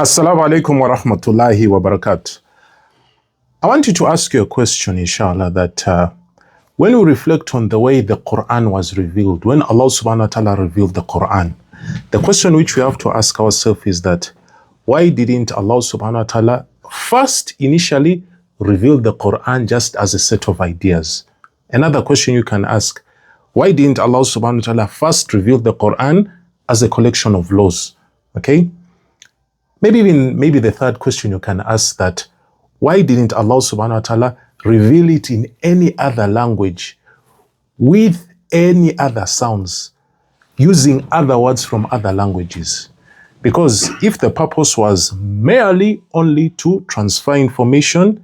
Assalamu alaikum wa rahmatullahi wa barakatuh. I want you to ask you a question, inshallah, that when we reflect on the way the Quran was revealed, when Allah subhanahu wa ta'ala revealed the Quran, the question which we have to ask ourselves is that, why didn't Allah subhanahu wa ta'ala first initially reveal the Quran just as a set of ideas? Another question you can ask, why didn't Allah subhanahu wa ta'ala first reveal the Quran as a collection of laws? Okay? Maybe the third question you can ask that, why didn't Allah subhanahu wa ta'ala reveal it in any other language with any other sounds, using other words from other languages? Because if the purpose was merely only to transfer information,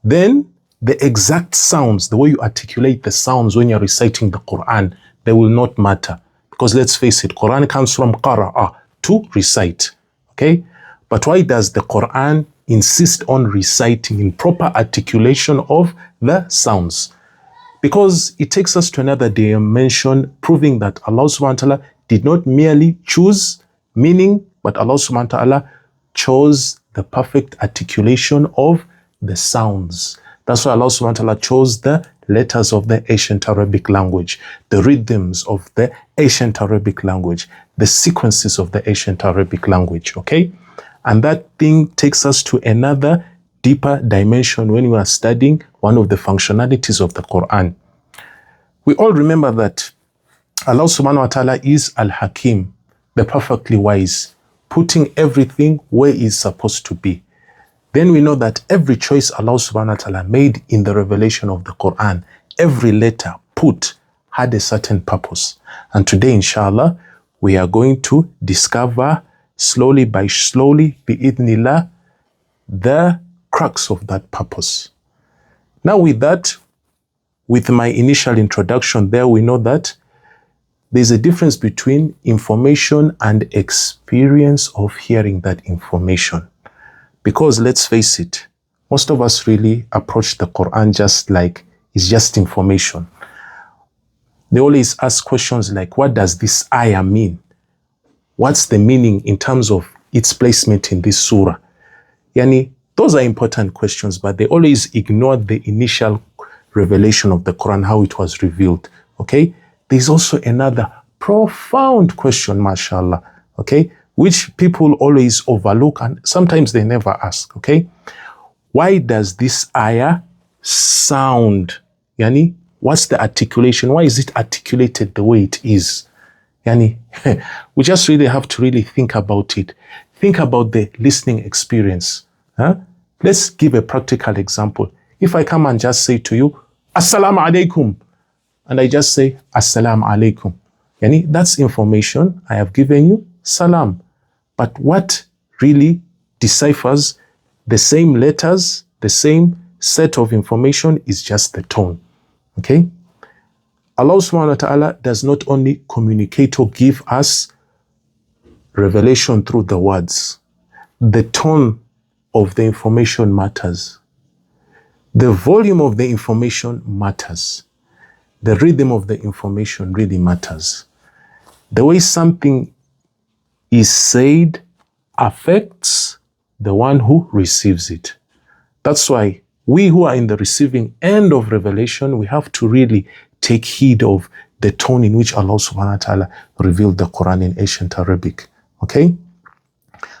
then the exact sounds, the way you articulate the sounds when you're reciting the Quran, they will not matter. Because let's face it, Quran comes from qara'a, to recite. Okay? But why does the Quran insist on reciting in proper articulation of the sounds? Because it takes us to another dimension, proving that Allah subhanahu wa ta'ala did not merely choose meaning, but Allah subhanahu wa ta'ala chose the perfect articulation of the sounds. That's why Allah subhanahu wa ta'ala chose the letters of the ancient Arabic language, the rhythms of the ancient Arabic language, the sequences of the ancient Arabic language, okay? And that thing takes us to another deeper dimension when we are studying one of the functionalities of the Quran. We all remember that Allah subhanahu wa ta'ala is Al-Hakim, the perfectly wise, putting everything where it's supposed to be. Then we know that every choice Allah subhanahu wa ta'ala made in the revelation of the Quran, every letter put had a certain purpose. And today, inshallah, we are going to discover slowly by slowly, bi'idhnillah, the crux of that purpose. Now with that, with my initial introduction there, we know that there's a difference between information and experience of hearing that information. Because let's face it, most of us really approach the Quran just like it's just information. They always ask questions like, what does this ayah mean? What's the meaning in terms of its placement in this surah? Yani, those are important questions, but they always ignore the initial revelation of the Quran, how it was revealed, okay? There's also another profound question, mashallah, okay, which people always overlook and sometimes they never ask, okay? Why does this ayah sound? Yani, what's the articulation? Why is it articulated the way it is? Yani, we just really have to really think about it. Think about the listening experience. Huh? Let's give a practical example. If I come and just say to you, Assalamu alaikum, and I just say, Assalamu alaikum, yani, that's information I have given you, salam. But what really deciphers the same letters, the same set of information is just the tone, okay? Allah subhanahu wa ta'ala does not only communicate or give us revelation through the words. The tone of the information matters. The volume of the information matters. The rhythm of the information really matters. The way something is said affects the one who receives it. That's why we who are in the receiving end of revelation, we have to really take heed of the tone in which Allah subhanahu wa ta'ala revealed the Quran in ancient Arabic. Okay?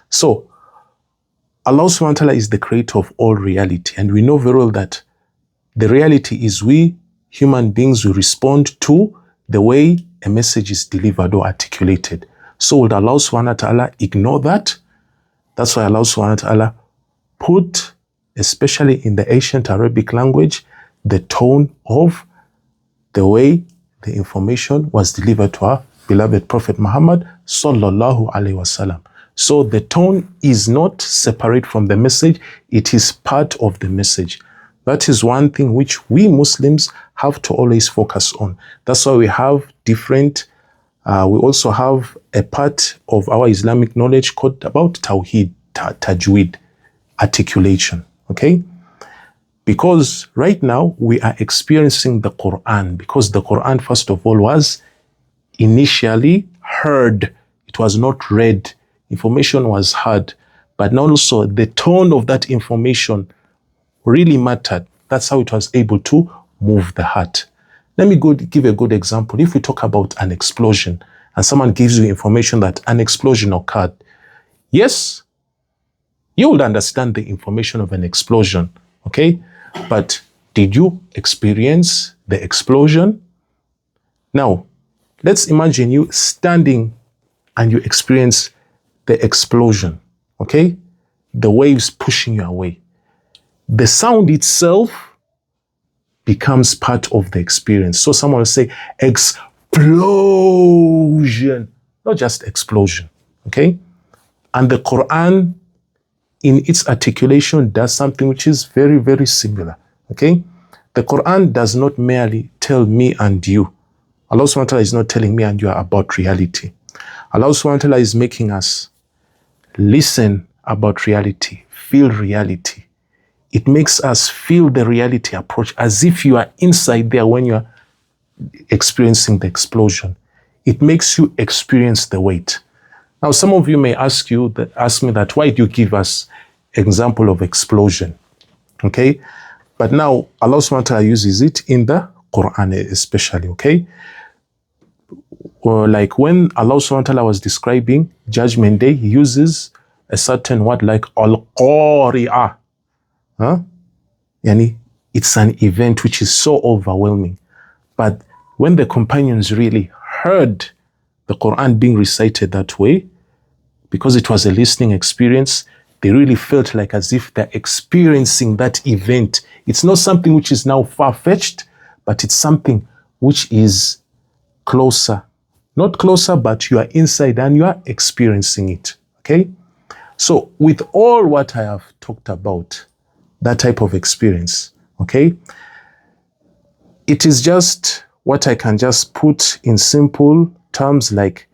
So, Allah subhanahu wa ta'ala is the creator of all reality. And we know very well that the reality is we, human beings, we respond to the way a message is delivered or articulated. So would Allah subhanahu wa ta'ala ignore that? That's why Allah subhanahu wa ta'ala put, especially in the ancient Arabic language, the tone of the way the information was delivered to our beloved Prophet Muhammad sallallahu alaihi wasallam. So the tone is not separate from the message, it is part of the message. That is one thing which we Muslims have to always focus on. That's why we have different, we also have a part of our Islamic knowledge called about Tawheed, Tajweed, articulation, okay? Because right now we are experiencing the Quran, because the Quran, first of all, was initially heard. It was not read. Information was heard. but also the tone of that information really mattered. That's how it was able to move the heart. Let me give a good example. If we talk about an explosion and someone gives you information that an explosion occurred, yes, you would understand the information of an explosion, okay? But did you experience the explosion? Now, let's imagine you standing and you experience the explosion, okay? The waves pushing you away. The sound itself becomes part of the experience. So someone will say explosion, not just explosion, okay? And the Quran, in its articulation, does something which is very, very similar, okay? The Quran does not merely tell me and you. Allah subhanahu wa ta'ala is not telling me and you about reality. Allah subhanahu wa ta'ala is making us listen about reality, feel reality. It makes us feel the reality approach as if you are inside there when you are experiencing the explosion. It makes you experience the weight. Now, some of you may ask me that, why do you give us example of explosion? Okay? But now, Allah subhanahu wa ta'ala uses it in the Quran especially, okay? Or like when Allah subhanahu wa ta'ala was describing Judgment Day, he uses a certain word like al-qari'ah. Yani, it's an event which is so overwhelming. But when the companions really heard the Quran being recited that way, because it was a listening experience, they really felt like as if they're experiencing that event. It's not something which is now far-fetched, but it's something which is closer. Not closer, but you are inside and you are experiencing it, okay? So with all what I have talked about, that type of experience, okay? It is just what I can just put in simple terms like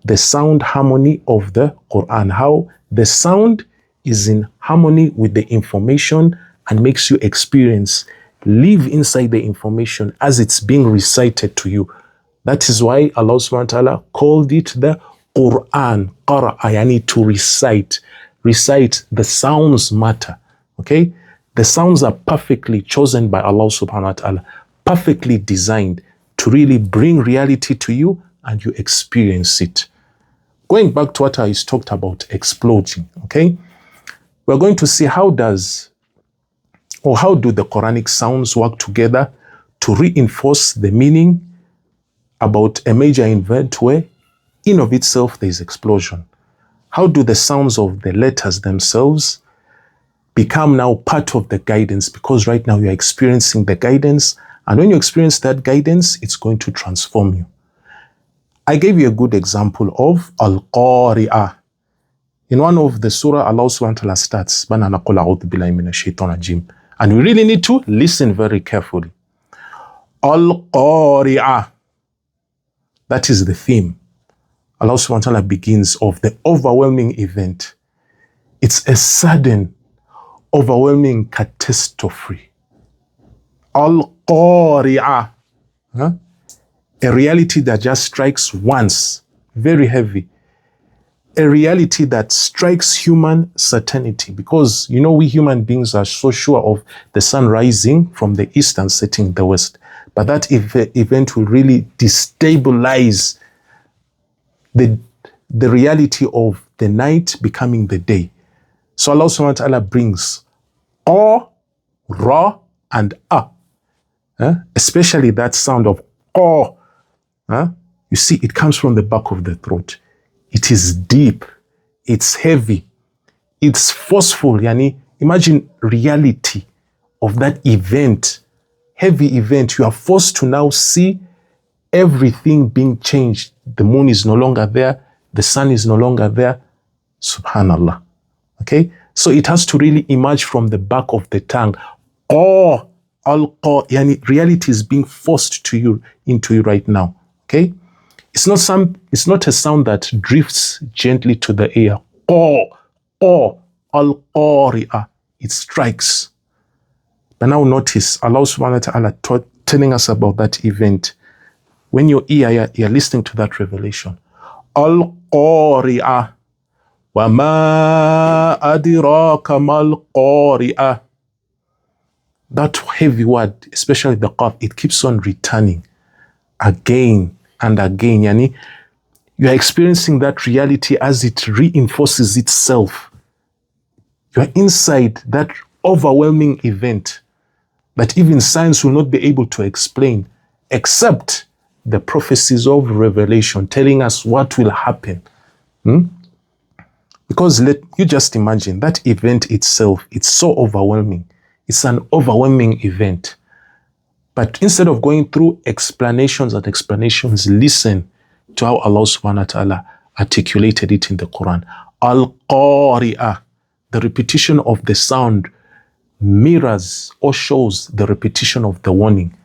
the sound harmony of the Quran, how the sound is in harmony with the information and makes you experience, live inside the information as it's being recited to you. That is why Allah subhanahu wa ta'ala called it the Quran, qara'a, yani to recite. Recite, the sounds matter, okay? The sounds are perfectly chosen by Allah subhanahu wa ta'ala, perfectly designed to really bring reality to you and you experience it. Going back to what I talked about, exploding, okay? We're going to see how do the Quranic sounds work together to reinforce the meaning about a major event where in of itself there is explosion. How do the sounds of the letters themselves become now part of the guidance? Because right now you're experiencing the guidance, and when you experience that guidance, it's going to transform you. I gave you a good example of Al-Qari'ah. In one of the surah, Allah subhanahu wa ta'ala starts, and we really need to listen very carefully. Al-Qari'ah. That is the theme. Allah subhanahu wa ta'ala begins of the overwhelming event. It's a sudden, overwhelming catastrophe. Al-Qari'ah. A reality that just strikes once, very heavy. A reality that strikes human certainty, because you know we human beings are so sure of the sun rising from the east and setting in the west. But that event will really destabilize the reality of the night becoming the day. So Allah subhanahu wa ta'ala brings ra, and especially that sound of you see, it comes from the back of the throat. It is deep, it's heavy, it's forceful. Yani, imagine reality of that event, heavy event. You are forced to now see everything being changed. The moon is no longer there, the sun is no longer there. Subhanallah. Okay? So it has to really emerge from the back of the tongue. Yani reality is being forced to you, into you right now. Okay? It's not a sound that drifts gently to the ear. Al-Qari'ah. It strikes. But now notice Allah subhanahu wa ta'ala telling us about that event. When you're listening to that revelation. Al-Qari'ah. وَمَا أَدِرَاكَ مَا الْقَارِئَةُ. That heavy word, especially the qaf, it keeps on returning again and again. Yani, you are experiencing that reality as it reinforces itself. You are inside that overwhelming event that even science will not be able to explain, except the prophecies of Revelation telling us what will happen. Because let you just imagine that event itself, it's so overwhelming. It's an overwhelming event. But instead of going through explanations and explanations, listen to how Allah subhanahu wa ta'ala articulated it in the Quran. Al-Qari'ah, the repetition of the sound mirrors or shows the repetition of the warning.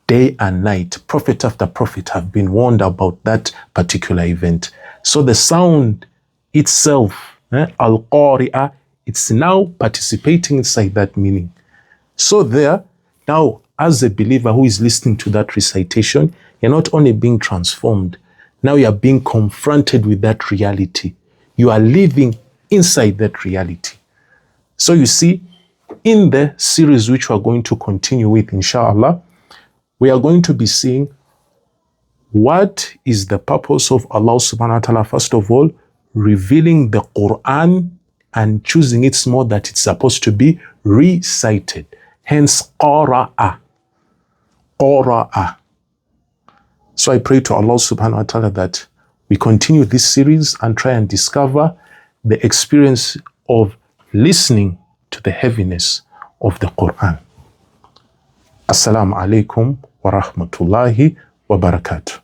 Day and night, prophet after prophet have been warned about that particular event. So the sound itself, Al-Qari'ah, it's now participating inside that meaning. So there, now, as a believer who is listening to that recitation, you're not only being transformed, now you are being confronted with that reality. You are living inside that reality. So you see, in the series which we are going to continue with, inshallah, we are going to be seeing what is the purpose of Allah subhanahu wa ta'ala, first of all, revealing the Quran and choosing its mode that it's supposed to be recited. Hence, qara'a. Qara'a. So I pray to Allah subhanahu wa ta'ala that we continue this series and try and discover the experience of listening to the heaviness of the Quran. Assalamu alaikum wa rahmatullahi wa barakatuh.